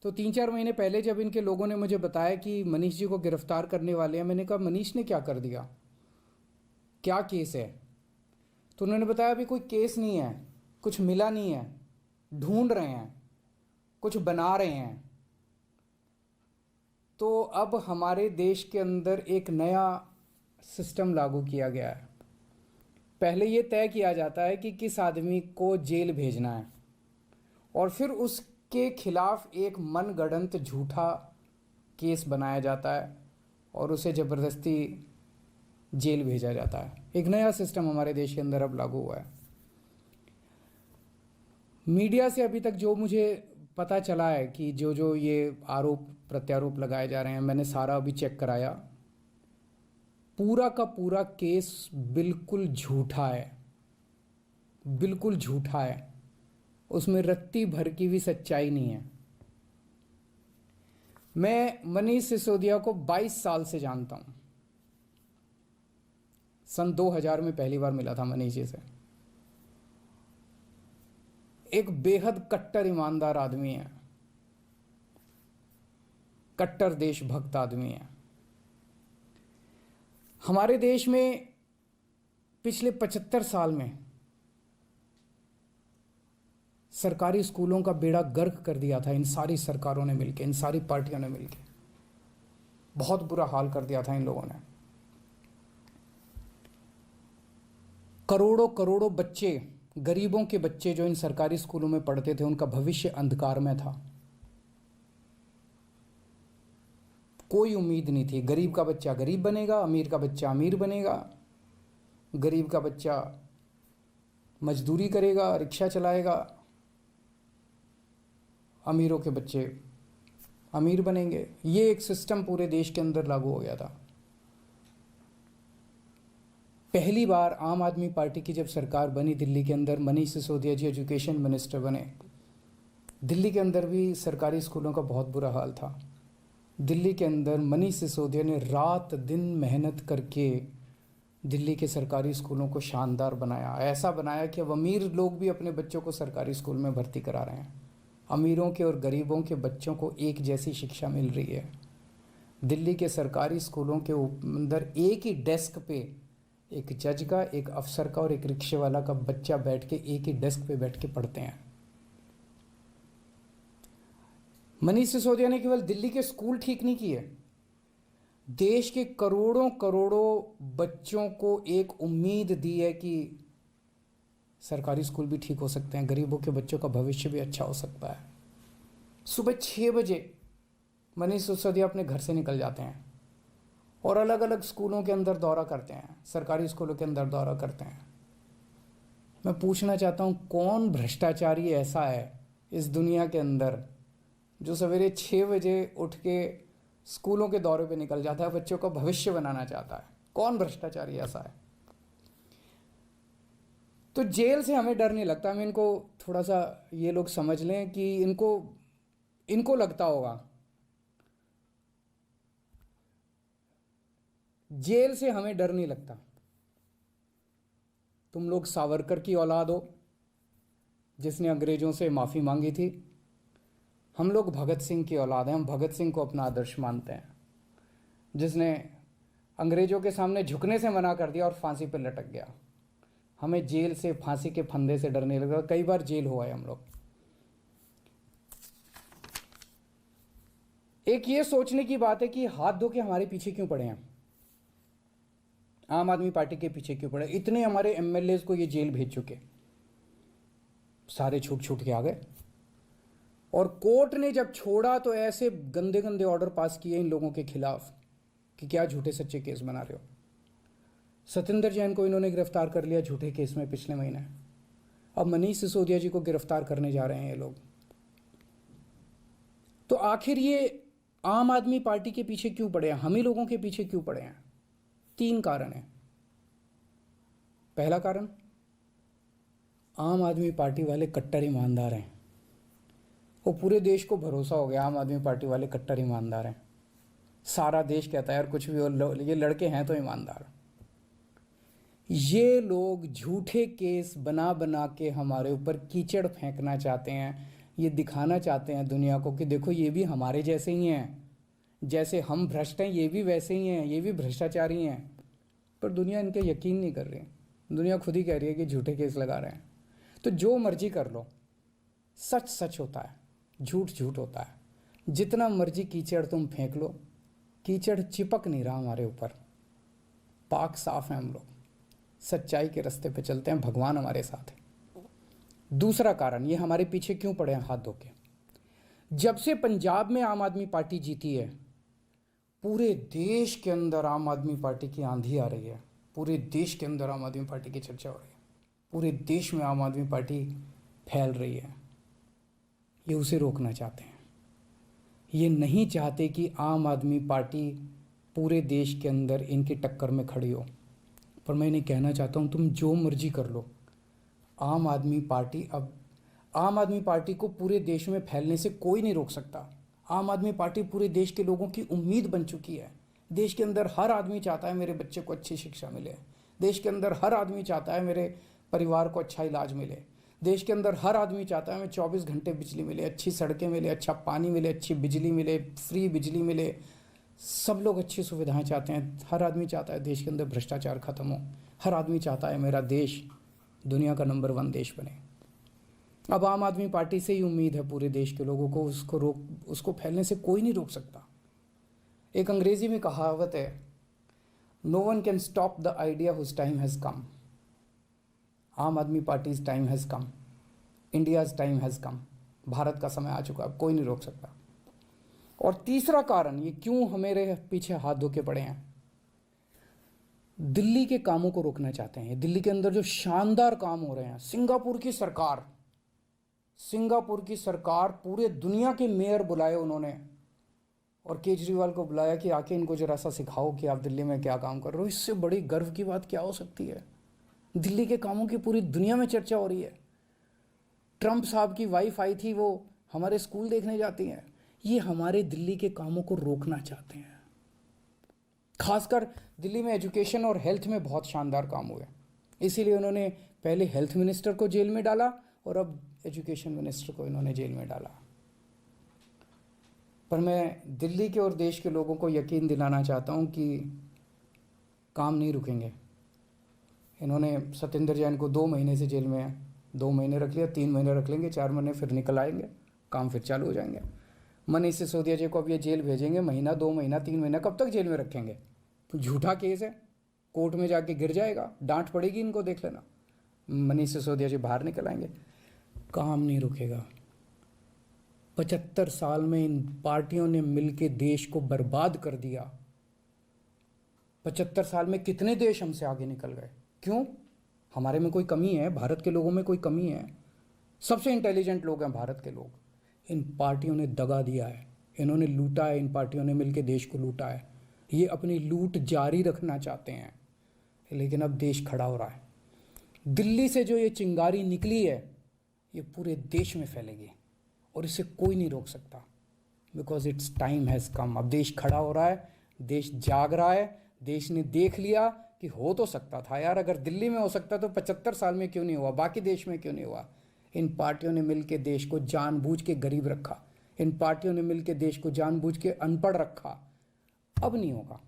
तो 3-4 महीने पहले जब इनके लोगों ने मुझे बताया कि मनीष जी को गिरफ्तार करने वाले हैं, मैंने कहा मनीष ने क्या कर दिया, क्या केस है? तो उन्होंने बताया अभी कोई केस नहीं है, कुछ मिला नहीं है, ढूंढ रहे हैं, कुछ बना रहे हैं। तो अब हमारे देश के अंदर एक नया सिस्टम लागू किया गया है। पहले ये तय किया जाता है कि किस आदमी को जेल भेजना है, और फिर उसके खिलाफ एक मनगढ़ंत झूठा केस बनाया जाता है और उसे ज़बरदस्ती जेल भेजा जाता है। एक नया सिस्टम हमारे देश के अंदर अब लागू हुआ है। मीडिया से अभी तक जो मुझे पता चला है कि जो जो ये आरोप प्रत्यारोप लगाए जा रहे हैं, मैंने सारा अभी चेक कराया, पूरा का पूरा केस बिल्कुल झूठा है, बिल्कुल झूठा है। उसमें रत्ती भर की भी सच्चाई नहीं है। मैं मनीष सिसोदिया को 22 साल से जानता हूं। सन 2000 में पहली बार मिला था मनीष जी से। एक बेहद कट्टर ईमानदार आदमी है, कट्टर देशभक्त आदमी है। हमारे देश में पिछले 75 साल में सरकारी स्कूलों का बेड़ा गर्क कर दिया था इन सारी सरकारों ने मिलकर, इन सारी पार्टियों ने मिलकर। बहुत बुरा हाल कर दिया था इन लोगों ने। करोड़ों करोड़ों बच्चे, गरीबों के बच्चे जो इन सरकारी स्कूलों में पढ़ते थे, उनका भविष्य अंधकार में था। कोई उम्मीद नहीं थी। गरीब का बच्चा गरीब बनेगा, अमीर का बच्चा अमीर बनेगा, गरीब का बच्चा मजदूरी करेगा, रिक्शा चलाएगा, अमीरों के बच्चे अमीर बनेंगे। ये एक सिस्टम पूरे देश के अंदर लागू हो गया था। पहली बार आम आदमी पार्टी की जब सरकार बनी दिल्ली के अंदर, मनीष सिसोदिया जी एजुकेशन मिनिस्टर बने। दिल्ली के अंदर भी सरकारी स्कूलों का बहुत बुरा हाल था। दिल्ली के अंदर मनीष सिसोदिया ने रात दिन मेहनत करके दिल्ली के सरकारी स्कूलों को शानदार बनाया। ऐसा बनाया कि अब अमीर लोग भी अपने बच्चों को सरकारी स्कूल में भर्ती करा रहे हैं। अमीरों के और गरीबों के बच्चों को एक जैसी शिक्षा मिल रही है। दिल्ली के सरकारी स्कूलों के अंदर एक ही डेस्क पे एक जज का, एक अफसर का और एक रिक्शे वाला का बच्चा बैठ के एक ही डेस्क पे बैठ के पढ़ते हैं। मनीष सिसोदिया ने केवल दिल्ली के स्कूल ठीक नहीं किए, देश के करोड़ों करोड़ों बच्चों को एक उम्मीद दी है कि सरकारी स्कूल भी ठीक हो सकते हैं, गरीबों के बच्चों का भविष्य भी अच्छा हो सकता है। सुबह 6 बजे मनीष सिसोदिया अपने घर से निकल जाते हैं और अलग अलग स्कूलों के अंदर दौरा करते हैं, सरकारी स्कूलों के अंदर दौरा करते हैं। मैं पूछना चाहता हूँ, कौन भ्रष्टाचारी ऐसा है इस दुनिया के अंदर जो सवेरे 6 बजे उठ के स्कूलों के दौरे पे निकल जाता है, बच्चों का भविष्य बनाना चाहता है? कौन भ्रष्टाचारी ऐसा है? तो जेल से हमें डर नहीं लगता। मैं इनको थोड़ा सा, ये लोग समझ लें कि इनको लगता होगा जेल से हमें डर नहीं लगता। तुम लोग सावरकर की औलाद हो जिसने अंग्रेजों से माफ़ी मांगी थी। हम लोग भगत सिंह की औलाद हैं। हम भगत सिंह को अपना आदर्श मानते हैं, जिसने अंग्रेजों के सामने झुकने से मना कर दिया और फांसी पर लटक गया। हमें जेल से, फांसी के फंदे से डर नहीं लगता। कई बार जेल हुआ है हम लोग। एक ये सोचने की बात है कि हाथ धो के हमारे पीछे क्यों पड़े हैं, आम आदमी पार्टी के पीछे क्यों पड़े? इतने हमारे एमएलए को ये जेल भेज चुके, सारे छूट छूट के आ गए। और कोर्ट ने जब छोड़ा तो ऐसे गंदे गंदे ऑर्डर पास किए इन लोगों के खिलाफ कि क्या झूठे सच्चे केस बना रहे हो। सत्येंद्र जैन को इन्होंने गिरफ्तार कर लिया झूठे केस में पिछले महीने। अब मनीष सिसोदिया जी को गिरफ्तार करने जा रहे हैं ये लोग। तो आखिर ये आम आदमी पार्टी के पीछे क्यों पड़े हैं, हम ही लोगों के पीछे क्यों पड़े हैं? 3 कारण है। पहला कारण, आम आदमी पार्टी वाले कट्टर ईमानदार हैं। वो पूरे देश को भरोसा हो गया आम आदमी पार्टी वाले कट्टर ईमानदार हैं। सारा देश कहता है यार कुछ भी हो, ये लड़के हैं तो ईमानदार। ये लोग झूठे केस बना बना के हमारे ऊपर कीचड़ फेंकना चाहते हैं। ये दिखाना चाहते हैं दुनिया को कि देखो ये भी हमारे जैसे ही हैं, जैसे हम भ्रष्ट हैं ये भी वैसे ही हैं, ये भी भ्रष्टाचारी हैं। पर दुनिया इनके यकीन नहीं कर रही, दुनिया खुद ही कह रही है कि झूठे केस लगा रहे हैं। तो जो मर्जी कर लो, सच सच होता है, झूठ झूठ होता है। जितना मर्जी कीचड़ तुम फेंक लो, कीचड़ चिपक नहीं रहा हमारे ऊपर। पाक साफ है हम लोग, सच्चाई के रास्ते पे चलते हैं, भगवान हमारे साथ है। दूसरा कारण, ये हमारे पीछे क्यों पड़े हैं हाथ धो के। जब से पंजाब में आम आदमी पार्टी जीती है, पूरे देश के अंदर आम आदमी पार्टी की आंधी आ रही है। पूरे देश के अंदर आम आदमी पार्टी की चर्चा हो रही है, पूरे देश में आम आदमी पार्टी फैल रही है। ये उसे रोकना चाहते हैं। ये नहीं चाहते कि आम आदमी पार्टी पूरे देश के अंदर इनकी टक्कर में खड़ी हो। पर मैं इन्हें कहना चाहता हूँ, तुम जो मर्जी कर लो, आम आदमी पार्टी को पूरे देश में फैलने से कोई नहीं रोक सकता। आम आदमी पार्टी पूरे देश के लोगों की उम्मीद बन चुकी है। देश के अंदर हर आदमी चाहता है मेरे बच्चे को अच्छी शिक्षा मिले। देश के अंदर हर आदमी चाहता है मेरे परिवार को अच्छा इलाज मिले। देश के अंदर हर आदमी चाहता है हमें 24 घंटे बिजली मिले, अच्छी सड़कें मिले, अच्छा पानी मिले, अच्छी बिजली मिले, फ्री बिजली मिले। सब लोग अच्छी सुविधाएं चाहते हैं। हर आदमी चाहता है देश के अंदर भ्रष्टाचार खत्म हो। हर आदमी चाहता है मेरा देश दुनिया का नंबर 1 देश बने। अब आम आदमी पार्टी से ही उम्मीद है पूरे देश के लोगों को, उसको फैलने से कोई नहीं रोक सकता। एक अंग्रेजी में कहावत है, no one can stop the idea whose time has come. Aam Aadmi Party's time has come, India's time has come. Bharat का समय आ चुका, अब कोई नहीं रोक सकता। और तीसरा कारण, ये क्यों हमारे पीछे हाथ धो के पड़े हैं, दिल्ली के कामों को रोकना चाहते हैं। दिल्ली के अंदर जो शानदार काम हो रहे हैं, सिंगापुर की सरकार पूरे दुनिया के मेयर बुलाए उन्होंने, और केजरीवाल को बुलाया कि आके इनको जरा सा सिखाओ कि आप दिल्ली में क्या काम कर रहे हो। इससे बड़ी गर्व की बात क्या हो सकती है। दिल्ली के कामों की पूरी दुनिया में चर्चा हो रही है। ट्रंप साहब की वाइफ आई थी, वो हमारे स्कूल देखने जाती हैं। ये हमारे दिल्ली के कामों को रोकना चाहते हैं। खासकर दिल्ली में एजुकेशन और हेल्थ में बहुत शानदार काम हुए, इसीलिए उन्होंने पहले हेल्थ मिनिस्टर को जेल में डाला और अब एजुकेशन मिनिस्टर को इन्होंने जेल में डाला। पर मैं दिल्ली के और देश के लोगों को यकीन दिलाना चाहता हूं कि काम नहीं रुकेंगे। इन्होंने सत्येंद्र जैन को 2 महीने से जेल में है, 2 महीने रख लिया, 3 महीने रख लेंगे, 4 महीने फिर निकल आएंगे, काम फिर चालू हो जाएंगे। मनीष सिसोदिया जी को अब ये जेल भेजेंगे, महीना, 2 महीना, 3 महीना, कब तक जेल में रखेंगे। तो झूठा केस है, कोर्ट में जाके गिर जाएगा, डांट पड़ेगी इनको, देख लेना। मनीष सिसोदिया जी बाहर निकल आएंगे, काम नहीं रुकेगा। 75 साल में इन पार्टियों ने मिलकर देश को बर्बाद कर दिया। 75 साल में कितने देश हमसे आगे निकल गए। क्यों? हमारे में कोई कमी है? भारत के लोगों में कोई कमी है? सबसे इंटेलिजेंट लोग हैं भारत के लोग। इन पार्टियों ने दगा दिया है, इन्होंने लूटा है, इन पार्टियों ने मिलकर देश को लूटा है। ये अपनी लूट जारी रखना चाहते हैं, लेकिन अब देश खड़ा हो रहा है। दिल्ली से जो ये चिंगारी निकली है, ये पूरे देश में फैलेगी और इसे कोई नहीं रोक सकता, बिकॉज इट्स टाइम हैज़ कम। अब देश खड़ा हो रहा है, देश जाग रहा है। देश ने देख लिया कि हो तो सकता था यार, अगर दिल्ली में हो सकता तो 75 साल में क्यों नहीं हुआ, बाकी देश में क्यों नहीं हुआ। इन पार्टियों ने मिलकर देश को जानबूझ के गरीब रखा, इन पार्टियों ने मिलकर देश को जानबूझ के अनपढ़ रखा। अब नहीं होगा।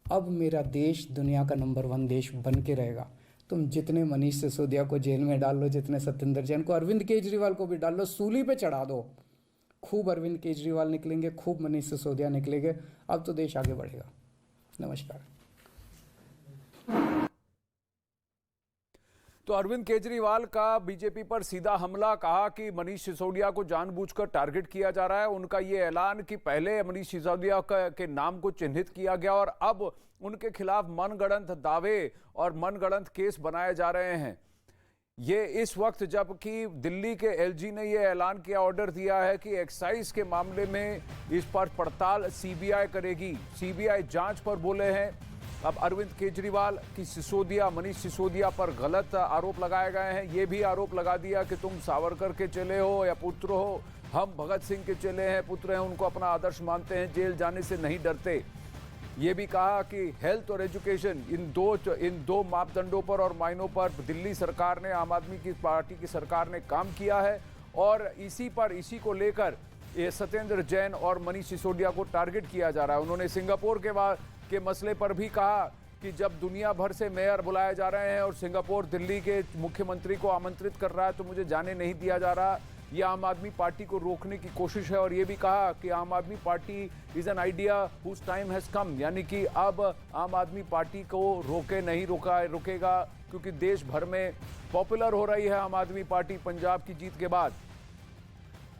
अब मेरा देश दुनिया का नंबर 1 देश बन के रहेगा। तुम जितने मनीष सिसोदिया को जेल में डाल लो, जितने सत्येंद्र जैन को, अरविंद केजरीवाल को भी डाल लो, सूली पे चढ़ा दो। खूब अरविंद केजरीवाल निकलेंगे, खूब मनीष सिसोदिया निकलेंगे। अब तो देश आगे बढ़ेगा। नमस्कार। तो अरविंद केजरीवाल का बीजेपी पर सीधा हमला, कहा कि मनीष सिसोदिया को जानबूझकर टारगेट किया जा रहा है। उनका ये ऐलान कि पहले मनीष सिसोदिया के नाम को चिन्हित किया गया और अब उनके खिलाफ मनगढ़ंत दावे और मनगढ़ंत केस बनाए जा रहे हैं। ये इस वक्त जबकि दिल्ली के एलजी ने यह ऐलान किया, ऑर्डर दिया है कि एक्साइज के मामले में इस पर पड़ताल सीबीआई करेगी। सीबीआई जांच पर बोले हैं। अब अरविंद केजरीवाल की मनीष सिसोदिया पर गलत आरोप लगाए गए हैं। ये भी आरोप लगा दिया कि तुम सावरकर के चेले हो या पुत्र हो, हम भगत सिंह के चेले हैं, पुत्र हैं, उनको अपना आदर्श मानते हैं, जेल जाने से नहीं डरते। ये भी कहा कि हेल्थ और एजुकेशन, इन दो मापदंडों पर और मायनों पर दिल्ली सरकार ने, आम आदमी की पार्टी की सरकार ने काम किया है और इसी को लेकर ये सत्येंद्र जैन और मनीष सिसोदिया को टारगेट किया जा रहा है। उन्होंने सिंगापुर के मसले पर भी कहा कि जब दुनिया भर से मेयर बुलाए जा रहे हैं और सिंगापुर दिल्ली के मुख्यमंत्री को आमंत्रित कर रहा है तो मुझे जाने नहीं दिया जा रहा। ये आम आदमी पार्टी को रोकने की कोशिश है। और ये भी कहा कि Aam Aadmi Party is an idea whose time has come, यानी कि अब आम आदमी पार्टी को रुकेगा क्योंकि देश भर में पॉपुलर हो रही है आम आदमी पार्टी पंजाब की जीत के बाद।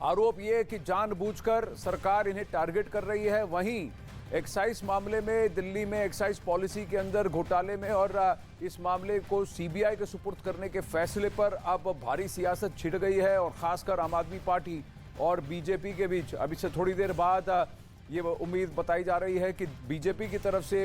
आरोप ये कि जानबूझकर सरकार इन्हें टारगेट कर रही है। वहीं एक्साइज मामले में, दिल्ली में एक्साइज पॉलिसी के अंदर घोटाले में और इस मामले को सीबीआई के सुपुर्द करने के फैसले पर अब भारी सियासत छिड़ गई है और खासकर आम आदमी पार्टी और बीजेपी के बीच। अभी से थोड़ी देर बाद ये उम्मीद बताई जा रही है कि बीजेपी की तरफ से